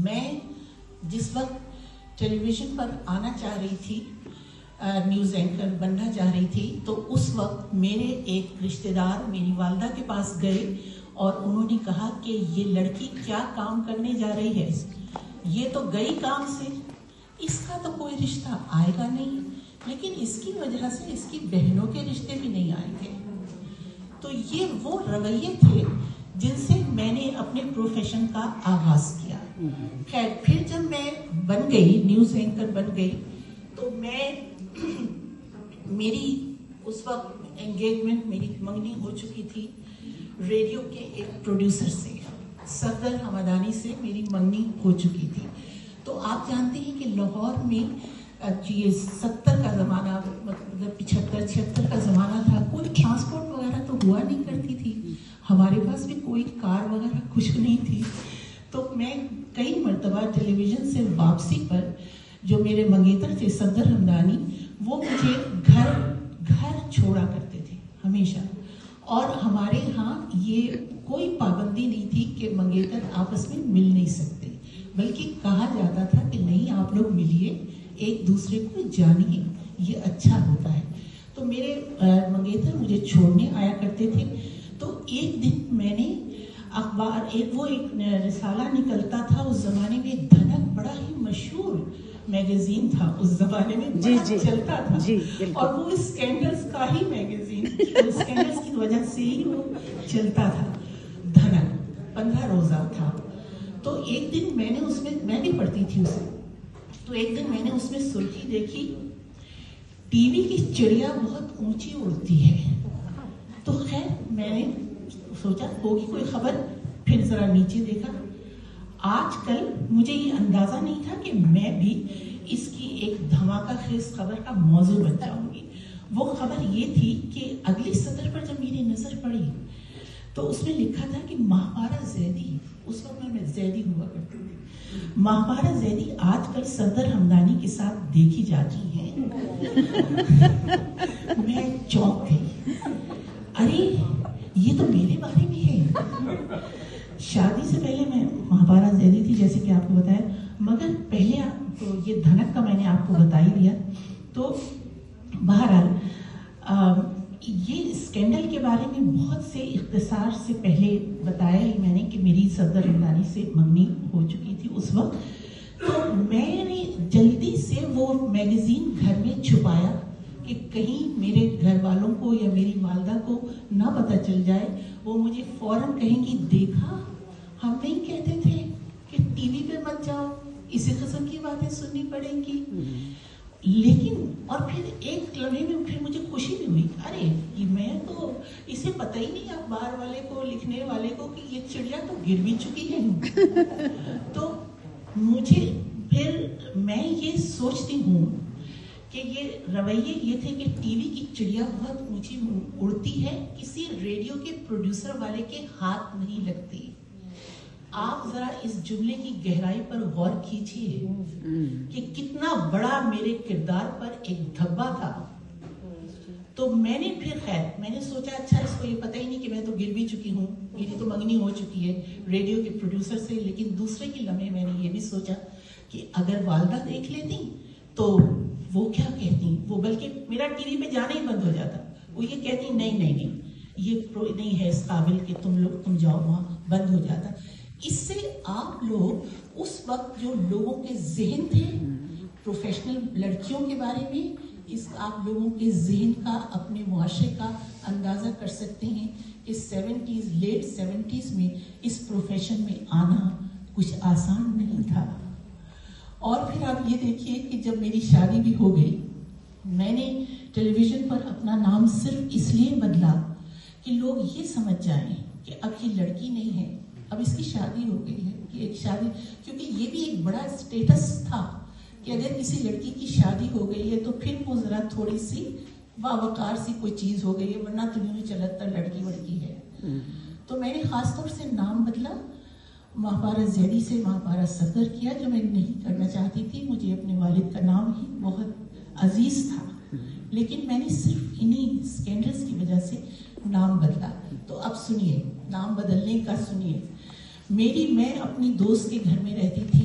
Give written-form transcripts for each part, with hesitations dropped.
میں جس وقت ٹیلی ویژن پر آنا چاہ رہی تھی، نیوز اینکر بننا چاہ رہی تھی، تو اس وقت میرے ایک رشتہ دار میری والدہ کے پاس گئے اور انہوں نے کہا کہ یہ لڑکی کیا کام کرنے جا رہی ہے، یہ تو گئی کام سے، اس کا تو کوئی رشتہ آئے گا نہیں، لیکن اس کی وجہ سے اس کی بہنوں کے رشتے بھی نہیں آئیں گے۔ تو یہ وہ رویے تھے جن سے میں نے اپنے پروفیشن کا آغاز کیا۔ خیر، پھر جب میں بن گئی، نیوز اینکر بن گئی، تو میری اس وقت انگیجمنٹ، میری منگنی ہو چکی تھی ریڈیو کے ایک پروڈیوسر سے، صفدر حمدانی سے میری منگنی ہو چکی تھی۔ تو آپ جانتے ہیں کہ لاہور میں یہ 70 کا زمانہ، مطلب 75-76 کا زمانہ تھا، کوئی ٹرانسپورٹ وغیرہ تو ہوا نہیں کرتی تھی، ہمارے پاس بھی کوئی کار وغیرہ کچھ نہیں تھی۔ تو میں کئی مرتبہ ٹیلی ویژن سے واپسی پر جو میرے منگیتر تھے صفدر حمدانی، وہ مجھے گھر چھوڑا کرتے تھے ہمیشہ، اور ہمارے ہاں یہ کوئی پابندی نہیں تھی کہ منگیتر آپس میں مل نہیں سکتے، بلکہ کہا جاتا تھا کہ نہیں، آپ لوگ ملیے، ایک دوسرے کو جانیے، یہ اچھا ہوتا ہے۔ تو میرے منگیتر مجھے چھوڑنے آیا کرتے تھے۔ تو ایک دن میں نے اخبار، ایک رسالہ نکلتا تھا اس زمانے میں، دھنک بڑا ہی مشہور میگزین تھا اس زمانے میں، بڑا چلتا تھا، اور وہ اسکینڈلز کا ہی میگزین، اسکینڈلز کی وجہ سے ہی وہ چلتا تھا۔ دھنک 15 روزہ تھا۔ تو ایک دن میں نے اس میں بھی پڑھتی تھی اسے، تو ایک دن میں نے اس میں سرخی دیکھی، ٹی وی کی چڑیا بہت اونچی اڑتی ہے۔ تو خیر، میں نے سوچا ہوگی کوئی خبر، پھر ذرا نیچے دیکھا۔ آج کل مجھے یہ اندازہ نہیں تھا کہ میں بھی اس کی ایک دھماکہ خیز خبر کا موضوع بن جاؤں گی۔ وہ خبر یہ تھی کہ اگلی سطر پر جب میری نظر پڑی تو اس میں لکھا تھا کہ ماہوارہ زیدی، اس وقت میں زیدی ہوا کرتی تھی، ماہوارہ زیدی آج کل صفدر حمدانی کے ساتھ دیکھی جاتی ہیں۔ میں چونک گئی، ارے یہ تو میرے بارے میں ہے۔ شادی سے پہلے میں ماہوارہ زیدی تھی، جیسے کہ آپ کو بتایا، مگر پہلے تو یہ دھنک کا میں نے آپ کو بتا ہی دیا۔ تو بہرحال یہ اسکینڈل کے بارے میں بہت سے اختصار سے پہلے بتایا ہی میں نے کہ میری صفدر حمدانی سے منگنی ہو چکی تھی اس وقت۔ تو میں نے جلدی سے وہ میگزین گھر میں چھپایا کہ کہیں میرے گھر والوں کو یا میری والدہ کو نہ پتہ چل جائے، وہ مجھے فوراً کہیں گی، دیکھا ہم نہیں کہتے تھے کہ ٹی وی پہ مت جاؤ، اسی قسم کی باتیں سننی پڑیں گی۔ لیکن اور پھر ایک لمحے میں پھر مجھے خوشی بھی ہوئی، ارے میں تو اسے پتہ ہی نہیں اخبار والے کو، لکھنے والے کو، کہ یہ چڑیا تو گر بھی چکی ہے۔ تو مجھے پھر میں یہ سوچتی ہوں کہ یہ رویے یہ تھے کہ ٹی وی کی چڑیا بہت اونچی اڑتی ہے، کسی ریڈیو کے پروڈیوسر والے کے ہاتھ نہیں لگتی۔ آپ ذرا اس جملے کی گہرائی پر غور کیجیے کہ کتنا بڑا میرے کردار پر ایک دھبا تھا۔ تو میں نے پھر خیر، میں نے سوچا اچھا اس کو یہ پتہ ہی نہیں کہ میں تو گر بھی چکی ہوں، میری تو منگنی ہو چکی ہے ریڈیو کے پروڈیوسر سے۔ لیکن دوسرے کے لمحے میں نے یہ بھی سوچا کہ اگر والدہ دیکھ لیتی تو وہ کیا کہتی، وہ بلکہ میرا ٹی وی پہ جانا ہی بند ہو جاتا، وہ یہ کہتی نہیں یہ نہیں ہے اس قابل کہ تم جاؤ وہاں، بند ہو جاتا۔ اس سے آپ لوگ اس وقت جو لوگوں کے ذہن تھے پروفیشنل لڑکیوں کے بارے میں، اس آپ لوگوں کے ذہن کا، اپنے معاشرے کا اندازہ کر سکتے ہیں کہ لیٹ 70s میں اس پروفیشن میں آنا کچھ آسان نہیں تھا۔ اور پھر آپ یہ دیکھیے کہ جب میری شادی بھی ہو گئی، میں نے ٹیلی ویژن پر اپنا نام صرف اس لیے بدلا کہ لوگ یہ سمجھ جائیں کہ اب یہ لڑکی نہیں ہے، اب اس کی شادی ہو گئی ہے، کہ ایک شادی، کیونکہ یہ بھی ایک بڑا اسٹیٹس تھا کہ اگر کسی لڑکی کی شادی ہو گئی ہے تو پھر وہ ذرا تھوڑی سی باوقار سی کوئی چیز ہو گئی ہے، ورنہ تو یوں ہی چلتا لڑکی وڑکی ہے۔ تو میں نے خاص طور سے نام بدلا، ماہوارہ زیدی سے ماہوارہ صفدر کیا، جو میں نہیں کرنا چاہتی تھی، مجھے اپنے والد کا نام ہی بہت عزیز تھا، لیکن میں نے صرف انہی اسکینڈلز کی وجہ سے نام بدلا۔ تو اب سنیے، نام بدلنے کا سنیے۔ میں اپنی دوست کے گھر میں رہتی تھی،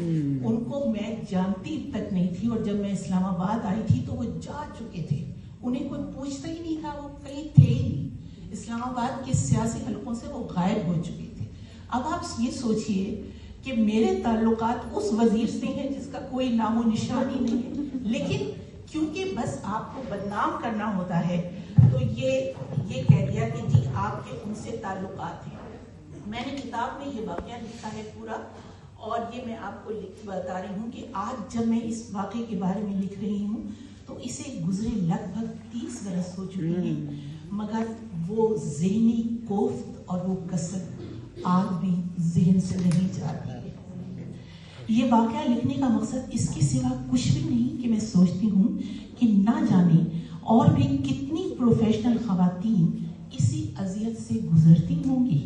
ان کو میں جانتی تک نہیں تھی، اور جب میں اسلام آباد آئی تھی تو وہ جا چکے تھے، انہیں کوئی پوچھتا ہی نہیں تھا، وہ کہیں تھے ہی نہیں، اسلام آباد کے سیاسی حلقوں سے وہ غائب ہو چکے تھے۔ اب آپ یہ سوچئے کہ میرے تعلقات اس وزیر سے ہیں جس کا کوئی نام و نشان ہی نہیں ہے، لیکن کیونکہ بس آپ کو بدنام کرنا ہوتا ہے تو یہ کہہ دیا کہ جی آپ کے ان سے تعلقات ہیں۔ میں نے کتاب میں یہ واقعہ لکھا ہے پورا، اور یہ میں آپ کو بتا رہی ہوں کہ آج جب میں اس واقعے کے بارے میں لکھ رہی ہوں تو اسے گزرے لگ بھگ 30 برس ہو چکے ہیں، مگر وہ ذہنی کوفت اور وہ کسر آج بھی ذہن سے نہیں جاتی ہے۔ یہ واقعہ لکھنے کا مقصد اس کے سوا کچھ بھی نہیں کہ میں سوچتی ہوں کہ نہ جانے اور بھی کتنی پروفیشنل خواتین اسی اذیت سے گزرتی ہوں گی،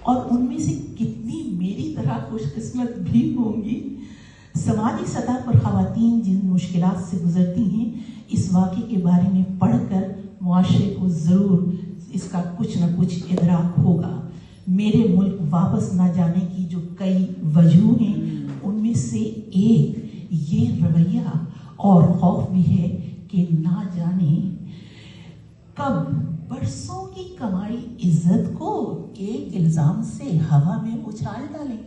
اور ان میں سے کتنی میری طرح خوش قسمت بھی ہوں گی۔ سماجی سطح پر خواتین جن مشکلات سے گزرتی ہیں، اس واقعے کے بارے میں پڑھ کر معاشرے کو ضرور اس کا کچھ نہ کچھ ادراک ہوگا۔ میرے ملک واپس نہ جانے کی جو کئی وجوہ ہیں، ان میں سے ایک یہ رویہ اور خوف بھی ہے کہ نہ جانے کب برسوں کی کمائی عزت کو ایک الزام سے ہوا میں اچھال ڈالیں۔